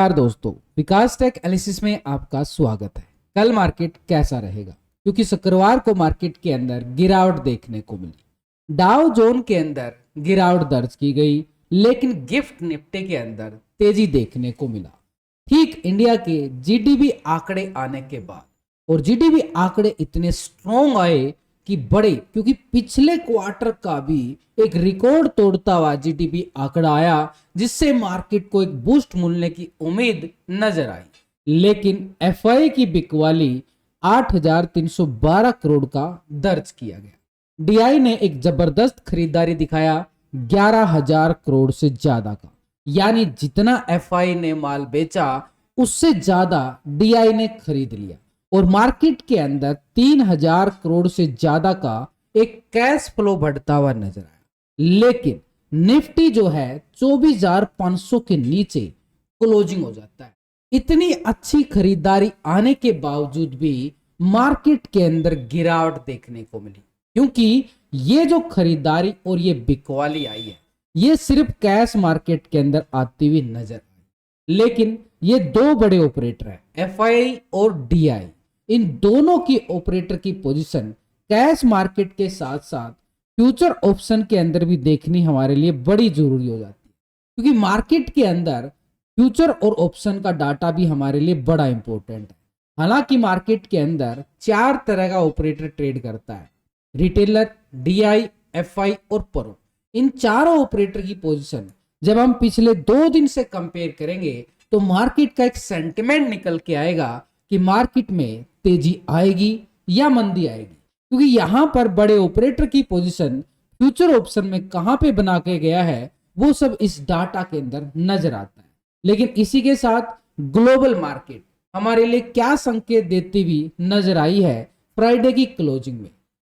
नमस्कार दोस्तों, विकास take analysis में आपका स्वागत है। कल मार्केट कैसा रहेगा? क्योंकि शुक्रवार को मार्केट के अंदर गिरावट देखने को मिली। डाउ जोन के अंदर गिरावट दर्ज की गई, लेकिन गिफ्ट निफ्टी के अंदर तेजी देखने को मिला। ठीक इंडिया के जीडीपी आंकड़े आने के बाद, और जीडीपी आंकड़े इतने स्ट्रॉन्ग आए कि बड़े, क्योंकि पिछले क्वार्टर का भी एक रिकॉर्ड तोड़ता हुआ जीडीपी आंकड़ा आया, जिससे मार्केट को एक बूस्ट मिलने की उम्मीद नजर आई। लेकिन एफआई की बिकवाली 8,312 करोड़ का दर्ज किया गया। डीआई ने एक जबरदस्त खरीदारी दिखाया 11,000 करोड़ से ज्यादा का, यानी जितना एफआई ने माल बेचा उससे ज्यादा डीआई ने खरीद लिया, और मार्केट के अंदर 3,000 करोड़ से ज्यादा का एक कैश फ्लो बढ़ता हुआ नजर आया। लेकिन निफ्टी जो है 24,500 के नीचे क्लोजिंग हो जाता है। इतनी अच्छी खरीदारी आने के बावजूद भी मार्केट के अंदर गिरावट देखने को मिली, क्योंकि ये जो खरीदारी और ये बिकवाली आई है, ये सिर्फ कैश मार्केट के अंदर आती हुई नजर आई। लेकिन ये दो बड़े ऑपरेटर हैं, एफआई और डीआई। इन दोनों की ऑपरेटर की पोजीशन कैश मार्केट के साथ साथ फ्यूचर ऑप्शन के अंदर भी देखनी हमारे लिए बड़ी जरूरी हो जाती है, क्योंकि मार्केट के अंदर फ्यूचर और ऑप्शन का डाटा भी हमारे लिए बड़ा इंपॉर्टेंट है। हालांकि मार्केट के अंदर 4 तरह का ऑपरेटर ट्रेड करता है, रिटेलर, डीआई, एफआई और प्रो। इन चारों ऑपरेटर की पोजीशन जब हम पिछले 2 दिन से कंपेयर करेंगे तो मार्केट का एक सेंटिमेंट निकल के आएगा कि मार्केट में तेजी आएगी या मंदी आएगी, क्योंकि यहां पर बड़े ऑपरेटर की पोजीशन फ्यूचर ऑप्शन में कहां पे बना के गया है वो सब इस डाटा के अंदर नजर आता है। लेकिन इसी के साथ ग्लोबल मार्केट हमारे लिए क्या संकेत देती हुई नजर आई है फ्राइडे की क्लोजिंग में?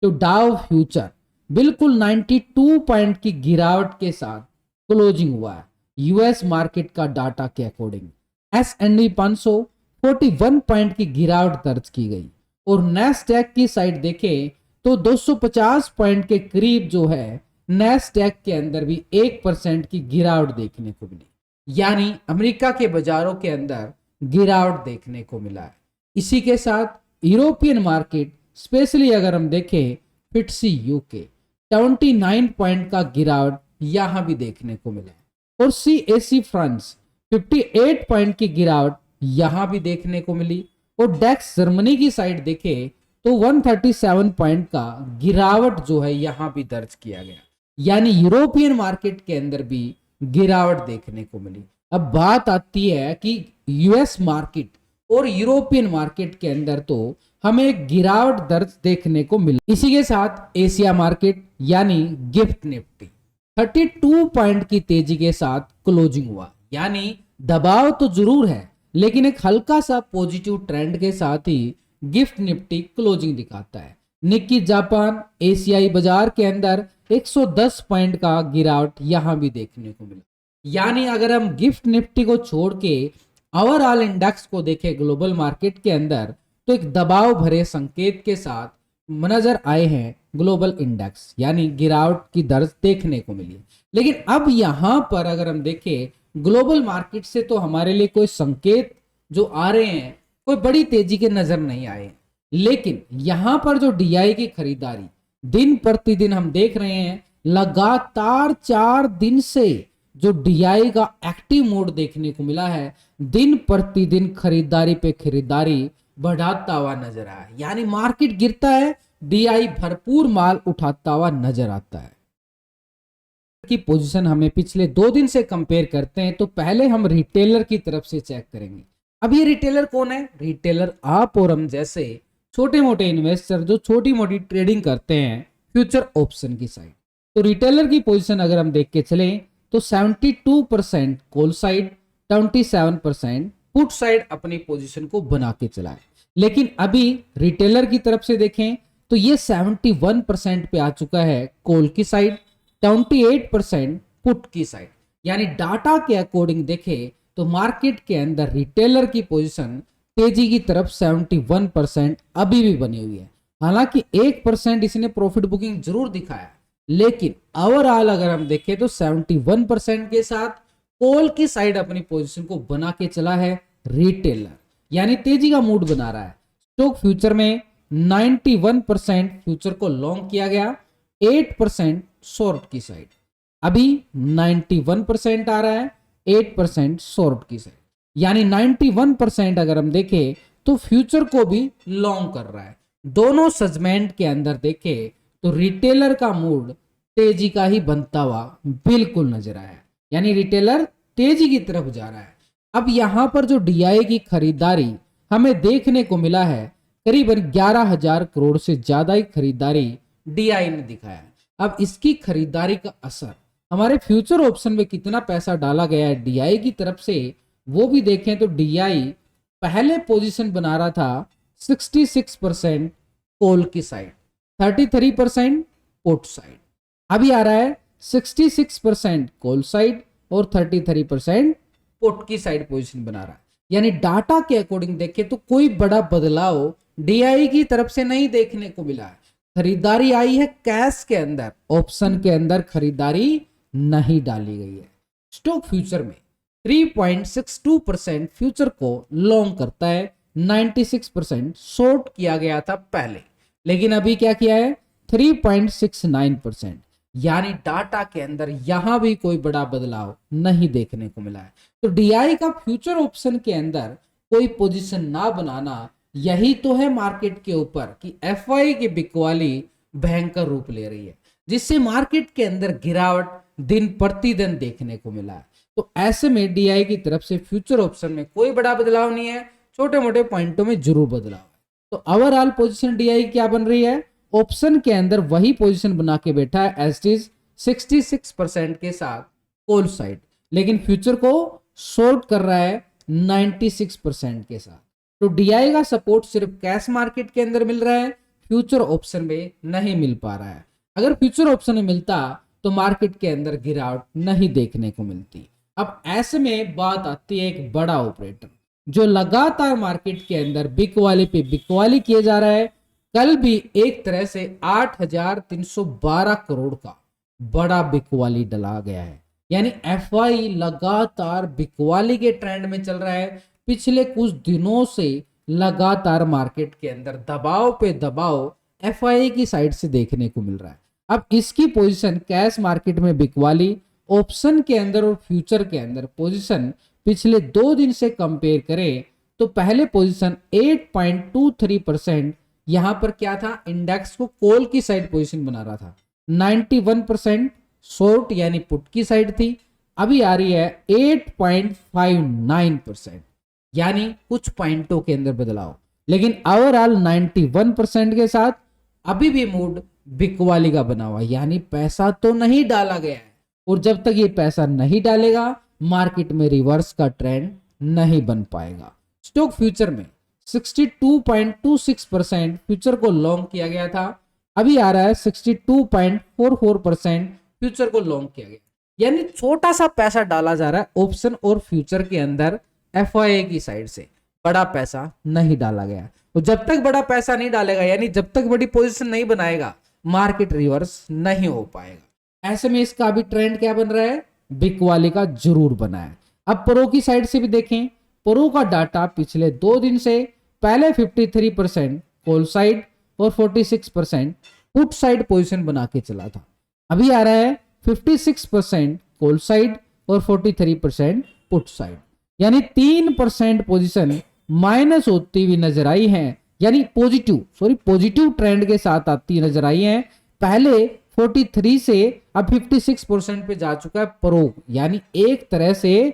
तो डाउ फ्यूचर बिल्कुल 92 पॉइंट की गिरावट के साथ क्लोजिंग हुआ है यूएस मार्केट का डाटा के अकॉर्डिंग। S&P 500 41 पॉइंट की गिरावट दर्ज की गई, और नैस्डैक की साइड देखें तो 250 पॉइंट के करीब जो है नैस्डैक के अंदर भी 1% की गिरावट देखने को मिली, यानी अमेरिका के बाजारों के अंदर गिरावट देखने को मिला है। इसी के साथ यूरोपियन मार्केट स्पेशली अगर हम देखें फिट्सी यूके 29 पॉइंट का गिरावट यहां भी देखने को मिला है, और CAC फ्रांस 58 पॉइंट की गिरावट यहां भी देखने को मिली, और डेक्स जर्मनी की साइड देखे तो 137 पॉइंट का गिरावट जो है यहां भी दर्ज किया गया, यानी यूरोपियन मार्केट के अंदर भी गिरावट देखने को मिली। अब बात आती है कि यूएस मार्केट और यूरोपियन मार्केट के अंदर तो हमें गिरावट दर्ज देखने को मिली। इसी के साथ एशिया मार्केट यानी गिफ्ट निफ्टी 32 पॉइंट की तेजी के साथ क्लोजिंग हुआ, यानी दबाव तो जरूर है लेकिन एक हल्का सा पॉजिटिव ट्रेंड के साथ ही गिफ्ट निफ्टी क्लोजिंग दिखाता है। निक्की जापान एशियाई बाजार के अंदर 110 पॉइंट का गिरावट यहां भी देखने को मिला, यानी अगर हम गिफ्ट निफ्टी को छोड़ के ओवरऑल इंडेक्स को देखें ग्लोबल मार्केट के अंदर तो एक दबाव भरे संकेत के साथ नजर आए हैं ग्लोबल इंडेक्स, यानी गिरावट की दर देखने को मिली। लेकिन अब यहां पर अगर हम देखें ग्लोबल मार्केट से तो हमारे लिए कोई संकेत जो आ रहे हैं कोई बड़ी तेजी के नजर नहीं आए, लेकिन यहां पर जो डीआई की खरीदारी दिन प्रतिदिन हम देख रहे हैं, लगातार 4 दिन से जो डीआई का एक्टिव मोड देखने को मिला है, दिन प्रतिदिन खरीदारी पे खरीदारी बढ़ाता हुआ नजर आया, यानी मार्केट गिरता है, डीआई भरपूर माल उठाता हुआ नजर आता है। की पोजीशन हमें पिछले 2 दिन से कंपेयर करते हैं तो पहले हम रिटेलर की तरफ से चेक करेंगे। अब ये रिटेलर कौन है? रिटेलर आप और हम जैसे छोटे मोटे इन्वेस्टर जो छोटी मोटी ट्रेडिंग करते हैं फ्यूचर ऑप्शन की साइड। तो रिटेलर की पोजीशन अगर हम देख के चले तो 72% कॉल साइड, 27% पुट साइड अपनी पोजीशन को बना के चला है। लेकिन अभी रिटेलर की तरफ से देखें तो ये 71% पे आ चुका है कॉल की साइड, 28% पुट की साइड, यानी डाटा के अकॉर्डिंग देखें तो मार्केट के अंदर रिटेलर की पोजीशन तेजी की तरफ 71% अभी भी बनी हुई है। हालांकि 1% इसने प्रॉफिट बुकिंग जरूर दिखाया, लेकिन ओवरऑल अगर हम देखें तो 71% के साथ कॉल की साइड अपनी पोजीशन को बना के चला है रिटेलर, यानी तेजी का मूड बना रहा है। स्टॉक फ्यूचर में 91% फ्यूचर को लॉन्ग किया गया, 8% शॉर्ट की साइड। अभी 91% आ रहा है, 8% शॉर्ट की साइड, यानी 91% अगर हम देखें तो फ्यूचर को भी लॉन्ग कर रहा है। दोनों सेगमेंट के अंदर देखें तो रिटेलर का मूड तेजी का ही बनता हुआ बिल्कुल नजर आया, यानी रिटेलर तेजी की तरफ जा रहा है। अब यहां पर जो डीआई की खरीदारी हमें देखने को मिला है, करीबन 11,000 करोड़ से ज्यादा ही खरीदारी डीआई ने दिखाया है। अब इसकी खरीदारी का असर हमारे फ्यूचर ऑप्शन में कितना पैसा डाला गया है डीआई की तरफ से, वो भी देखें तो डीआई पहले पोजीशन बना रहा था 66% कॉल की साइड, 33% पुट साइड। अभी आ रहा है 66% कॉल साइड और 33% पुट की साइड पोजीशन बना रहा है। यानी डाटा के अकॉर्डिंग देखें तो कोई बड़ा बदलाव डीआई की तरफ से नहीं देखने को मिला है। खरीदारी आई है कैश के अंदर, ऑप्शन के अंदर खरीदारी नहीं डाली गई है। स्टॉक फ्यूचर में 3.62% फ्यूचर को लॉन्ग करता है, 96% शॉर्ट किया गया था पहले, लेकिन अभी क्या किया है 3.69%, यानी डाटा के अंदर यहां भी कोई बड़ा बदलाव नहीं देखने को मिला है। तो डीआई का फ्यूचर ऑप्शन के अंदर कोई पोजीशन ना बनाना, यही तो है मार्केट के ऊपर कि एफआई की बिकवाली भयंकर रूप ले रही है, जिससे मार्केट के अंदर गिरावट दिन प्रतिदिन देखने को मिला है। तो ऐसे में डीआई की तरफ से फ्यूचर ऑप्शन में कोई बड़ा बदलाव नहीं है, छोटे मोटे पॉइंटों में जरूर बदलाव है। तो ओवरऑल पोजीशन डीआई क्या बन रही है, ऑप्शन के अंदर वही पोजीशन बना के बैठा है एज इज 66% के साथ कॉल साइड, लेकिन फ्यूचर को शॉर्ट कर रहा है 96% के साथ। तो डीआई का सपोर्ट सिर्फ कैश मार्केट के अंदर मिल रहा है, फ्यूचर ऑप्शन में नहीं मिल पा रहा है। अगर फ्यूचर ऑप्शन में मिलता तो मार्केट के अंदर गिरावट नहीं देखने को मिलती। अब ऐसे में बात आती है एक बड़ा ऑपरेटर जो लगातार मार्केट के अंदर बिकवाली पे बिकवाली किए जा रहा है। कल भी एक तरह से 8,312 करोड़ का बड़ा बिकवाली डला गया है, यानी एफआई लगातार बिकवाली के ट्रेंड में चल रहा है। पिछले कुछ दिनों से लगातार मार्केट के अंदर दबाव पे दबाव एफआई की साइड से देखने को मिल रहा है। अब इसकी पोजीशन कैश मार्केट में बिकवाली, ऑप्शन के अंदर और फ्यूचर के अंदर पोजीशन पिछले 2 दिन से कंपेयर करें तो पहले पोजीशन 8.23%, यहां पर क्या था, इंडेक्स को कॉल की साइड पोजीशन बना रहा था, 91% शॉर्ट यानी पुट की साइड थी। अभी आ रही है 8.59%, यानी कुछ पॉइंटों के अंदर बदलाव, लेकिन ओवरऑल 91% के साथ अभी भी मूड बिकवाली का बना हुआ, यानी पैसा तो नहीं डाला गया है, और जब तक ये पैसा नहीं डालेगा मार्केट में रिवर्स का ट्रेंड नहीं बन पाएगा। स्टॉक फ्यूचर में 62.26% फ्यूचर को लॉन्ग किया गया था, अभी आ रहा है 62.44% फ्यूचर को लॉन्ग किया गया, यानी छोटा सा पैसा डाला जा रहा है ऑप्शन और फ्यूचर के अंदर एफआईए की साइड से, बड़ा पैसा नहीं डाला गया। तो जब तक बड़ा पैसा नहीं डालेगा, यानी जब तक बड़ी पोजीशन नहीं बनाएगा, मार्केट रिवर्स नहीं हो पाएगा। ऐसे में इसका अभी ट्रेंड क्या बन रहा है, बिकवाली का जरूर बना है। अब प्रो की साइड से भी देखें, प्रो का डाटा पिछले 2 दिन से पहले 53% कॉल साइड और 46% पुट साइड पोजीशन बना के चला था, अभी आ रहा है 56% कॉल साइड और 43% पुट साइड, यानी 3% पोजीशन माइनस होती हुई नजर आई है, यानी पॉजिटिव ट्रेंड के साथ आती नजर आई है। पहले 43 से अब 56% पे जा चुका है प्रो, यानी एक तरह से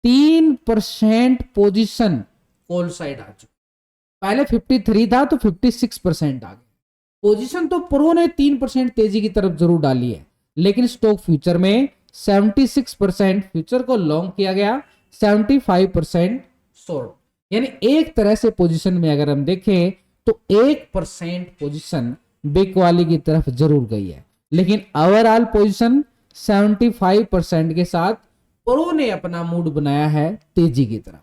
3% पोजीशन कॉल साइड आ चुका, पहले 53 था तो 56% आ गया। पोजीशन तो प्रो ने 3% तेजी की तरफ जरूर डाली है, लेकिन स्टॉक फ्यूचर में 76% फ्यूचर को लॉन्ग किया गया, 75% शॉर्ट, यानी एक तरह से पोजीशन में अगर हम देखें तो 1% पोजीशन बिकवाली की तरफ जरूर गई है, लेकिन ओवरऑल पोजीशन 75% के साथ प्रो ने अपना मूड बनाया है तेजी की तरफ।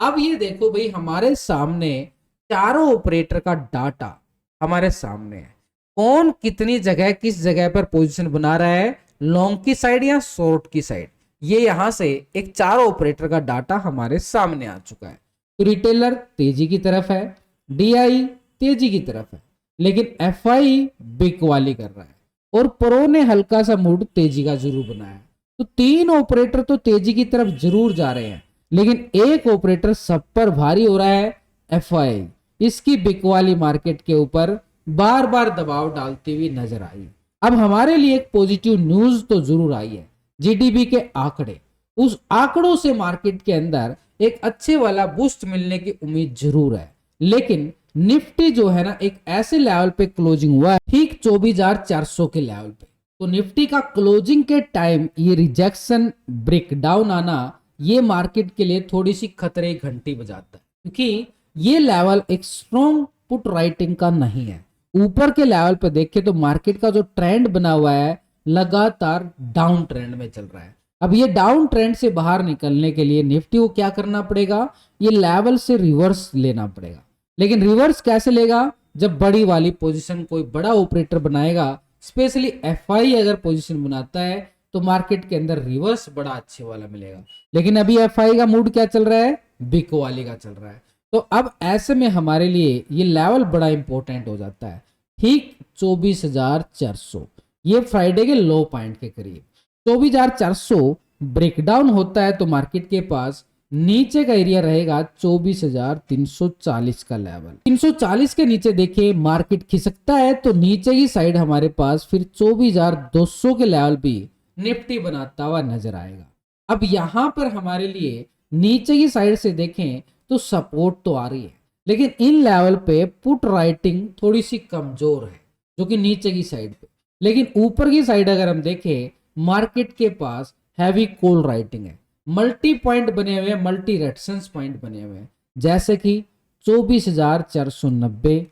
अब ये देखो भाई, हमारे सामने चारों ऑपरेटर का डाटा हमारे सामने है, कौन कितनी जगह किस जगह पर पोजीशन बना रहा है, लॉन्ग की साइड या शॉर्ट की साइड, ये यहां से एक चारों ऑपरेटर का डाटा हमारे सामने आ चुका है। तो रिटेलर तेजी की तरफ है, डीआई तेजी की तरफ है, लेकिन एफआई बिकवाली कर रहा है और प्रो ने हल्का सा मूड तेजी का जरूर बनाया। तो तीन ऑपरेटर तो तेजी की तरफ जरूर जा रहे हैं, लेकिन एक ऑपरेटर सब पर भारी हो रहा है, एफआई। इसकी बिकवाली मार्केट के ऊपर बार बार दबाव डालती हुई नजर आई। अब हमारे लिए एक पॉजिटिव न्यूज तो जरूर आई है, जीडीपी के आंकड़े। उस आंकड़ों से मार्केट के अंदर एक अच्छे वाला बूस्ट मिलने की उम्मीद जरूर है, लेकिन निफ्टी जो है ना एक ऐसे लेवल पे क्लोजिंग हुआ है, ठीक 24,400 के लेवल पे। तो निफ्टी का क्लोजिंग के टाइम ये रिजेक्शन ब्रेकडाउन आना, ये मार्केट के लिए थोड़ी सी खतरे घंटी बजाता है, क्योंकि ये लेवल एक स्ट्रॉन्ग पुट राइटिंग का नहीं है। ऊपर के लेवल पे देखें तो मार्केट का जो ट्रेंड बना हुआ है लगातार डाउन ट्रेंड में चल रहा है। अब ये डाउन ट्रेंड से बाहर निकलने के लिए निफ्टी को क्या करना पड़ेगा, ये लेवल से रिवर्स लेना पड़ेगा। लेकिन रिवर्स कैसे लेगा, जब बड़ी वाली पोजीशन कोई बड़ा ऑपरेटर बनाएगा, स्पेशली एफआई अगर पोजीशन बनाता है तो मार्केट के अंदर रिवर्स बड़ा अच्छे वाला मिलेगा। लेकिन अभी एफआई का मूड क्या चल रहा है, बिक वाली का चल रहा है। तो अब ऐसे में हमारे लिए ये लेवल बड़ा इंपॉर्टेंट हो जाता है, ठीक 24,400, ये फ्राइडे के लो पॉइंट के करीब। 24,400 ब्रेकडाउन होता है तो मार्केट के पास नीचे का एरिया रहेगा 24,340 का लेवल। 340 के नीचे देखिए मार्केट खिसकता है तो नीचे की साइड हमारे पास फिर 24,200 के लेवल भी निफ्टी बनाता हुआ नजर आएगा। अब यहां पर हमारे लिए नीचे की साइड से देखें तो सपोर्ट तो आ रही है, लेकिन इन लेवल पे पुट राइटिंग थोड़ी सी कमजोर है, जो कि नीचे की साइड पे। लेकिन ऊपर की साइड अगर हम देखें, मार्केट के पास हैवी कॉल राइटिंग है, मल्टी पॉइंट बने हुए हैं, मल्टी रेजिस्टेंस पॉइंट बने हुए हैं, जैसे कि 24,490,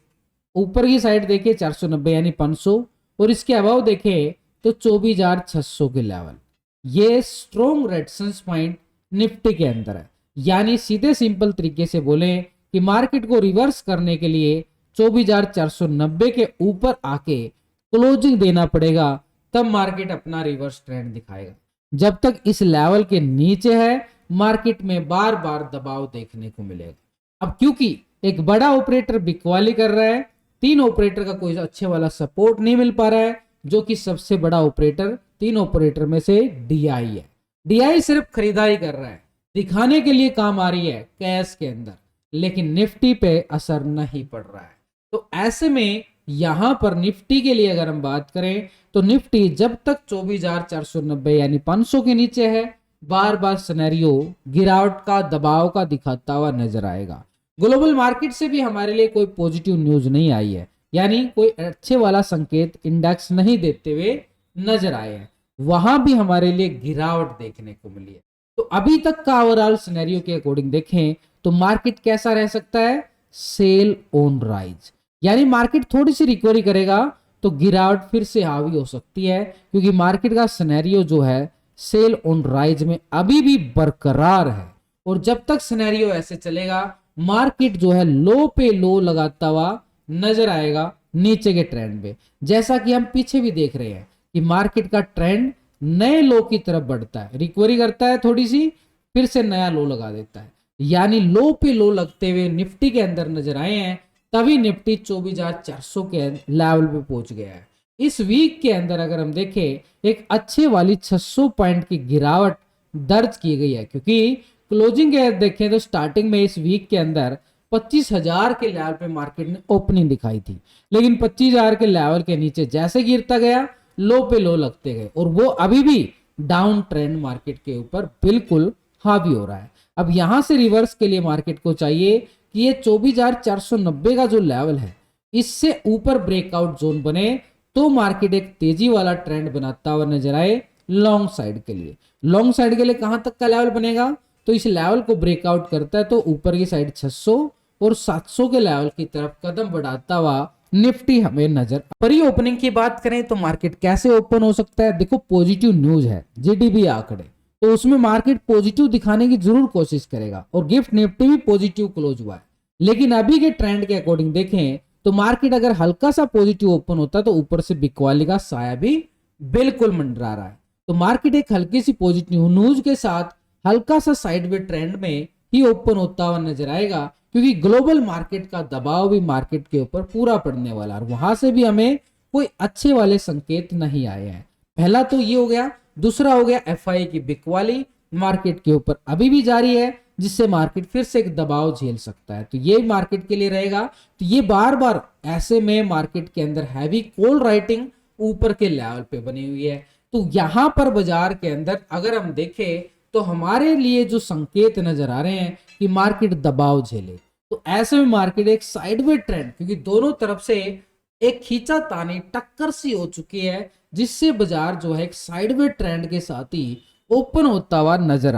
ऊपर की साइड देखिए 490 यानी 500, और इसके अभाव देखें तो 24,600 के लेवल। ये स्ट्रॉन्ग रेजिस्टेंस पॉइंट निफ्टी के अंदर है। यानी सीधे सिंपल तरीके से बोले कि मार्केट को रिवर्स करने के लिए 24,490 के ऊपर आके क्लोजिंग देना पड़ेगा, तब मार्केट अपना रिवर्स ट्रेंड दिखाएगा। जब तक इस लेवल के नीचे है, मार्केट में बार बार दबाव देखने को मिलेगा। अब क्योंकि एक बड़ा ऑपरेटर बिकवाली कर रहा है, तीन ऑपरेटर का कोई अच्छे वाला सपोर्ट नहीं मिल पा रहा है, जो कि सबसे बड़ा ऑपरेटर तीन ऑपरेटर में से डीआई है। डीआई सिर्फ खरीदारी कर रहा है, दिखाने के लिए काम आ रही है कैश के अंदर, लेकिन निफ्टी पे असर नहीं पड़ रहा है। तो ऐसे में यहां पर निफ्टी के लिए अगर हम बात करें तो निफ्टी जब तक 24,490 यानी 500 के नीचे है, बार बार सिनेरियो गिरावट का, दबाव का दिखाता हुआ नजर आएगा। ग्लोबल मार्केट से भी हमारे लिए कोई पॉजिटिव न्यूज नहीं आई है, यानी कोई अच्छे वाला संकेत इंडेक्स नहीं देते हुए नजर आए हैं। वहां भी हमारे लिए गिरावट देखने को मिली है। तो अभी तक का ओवरऑल सिनेरियो के अकॉर्डिंग देखें तो मार्केट कैसा रह सकता है, सेल ऑन राइज, यानी मार्केट थोड़ी सी रिकवरी करेगा तो गिरावट फिर से हावी हो सकती है, क्योंकि मार्केट का सिनेरियो जो है सेल ऑन राइज में अभी भी बरकरार है। और जब तक सिनेरियो ऐसे चलेगा, मार्केट जो है लो पे लो लगाता हुआ नजर आएगा नीचे के ट्रेंड पे। जैसा कि हम पीछे भी देख रहे हैं कि मार्केट का ट्रेंड नए लो की तरफ बढ़ता है, रिकवरी करता है थोड़ी सी, फिर से नया लो लगा देता है। यानी लो पे लो लगते हुए निफ्टी के अंदर नजर आए हैं, तभी निफ्टी 24,400 के लेवल पे पहुंच गया है। इस वीक के अंदर अगर हम देखें एक अच्छे वाली 600 पॉइंट की गिरावट दर्ज की गई है, क्योंकि क्लोजिंग के देखें तो स्टार्टिंग में इस वीक के अंदर 25,000 के लेवल पे मार्केट ने ओपनिंग दिखाई थी, लेकिन 25,000 के लेवल के नीचे जैसे गिरता गया, लो पे लो लगते गए, और वो अभी भी डाउन ट्रेंड मार्केट के ऊपर बिल्कुल हावी हो रहा है। अब यहां से रिवर्स के लिए मार्केट को चाहिए कि ये 24,490 का जो लेवल है, इससे ऊपर ब्रेकआउट जोन बने तो मार्केट एक तेजी वाला ट्रेंड बनाता हुआ नजर आए लॉन्ग साइड के लिए। लॉन्ग साइड के लिए कहां तक का लेवल बनेगा, तो इस लेवल को ब्रेकआउट करता है तो ऊपर की साइड 600 और 700 के लेवल की तरफ कदम बढ़ाता हुआ निफ्टी हमें नजर। प्री ओपनिंग की बात करें तो मार्केट कैसे ओपन हो सकता है, देखो पॉजिटिव न्यूज है, जीडीपी आंकड़े, तो उसमें मार्केट पॉजिटिव दिखाने की जरूर कोशिश करेगा, और गिफ्ट निफ्टी भी पॉजिटिव क्लोज हुआ है। लेकिन अभी के ट्रेंड के अकॉर्डिंग देखें तो मार्केट अगर हल्का सा पॉजिटिव ओपन होता है तो ऊपर से बिकवाली का साया भी बिल्कुल मंडरा रहा है। तो मार्केट एक हल्की सी पॉजिटिव न्यूज के साथ हल्का सा साइडवेज ट्रेंड में ही ओपन होता हुआ नजर आएगा, क्योंकि ग्लोबल मार्केट का दबाव भी मार्केट के ऊपर पूरा पड़ने वाला है और वहां से भी हमें कोई अच्छे वाले संकेत नहीं आए हैं। पहला तो ये हो गया। दूसरा हो गया एफआई की बिकवाली मार्केट के ऊपर अभी भी जारी है, जिससे मार्केट फिर से एक दबाव झेल सकता है। तो ये मार्केट के लिए रहेगा। तो ये बार बार ऐसे में मार्केट के अंदर हैवी कॉल राइटिंग ऊपर के लेवल पे बनी हुई है। तो यहां पर बाजार के अंदर अगर हम देखें तो हमारे लिए जो संकेत नजर आ रहे हैं कि मार्केट दबाव झेले, तो ऐसे में मार्केट एक साइडवेज ट्रेंड, क्योंकि दोनों तरफ से एक खींचातानी टक्कर सी हो चुकी है, जिससे बाजार जो है एक साइडवेज ट्रेंड के साथ ही ओपन होता हुआ नजर आए।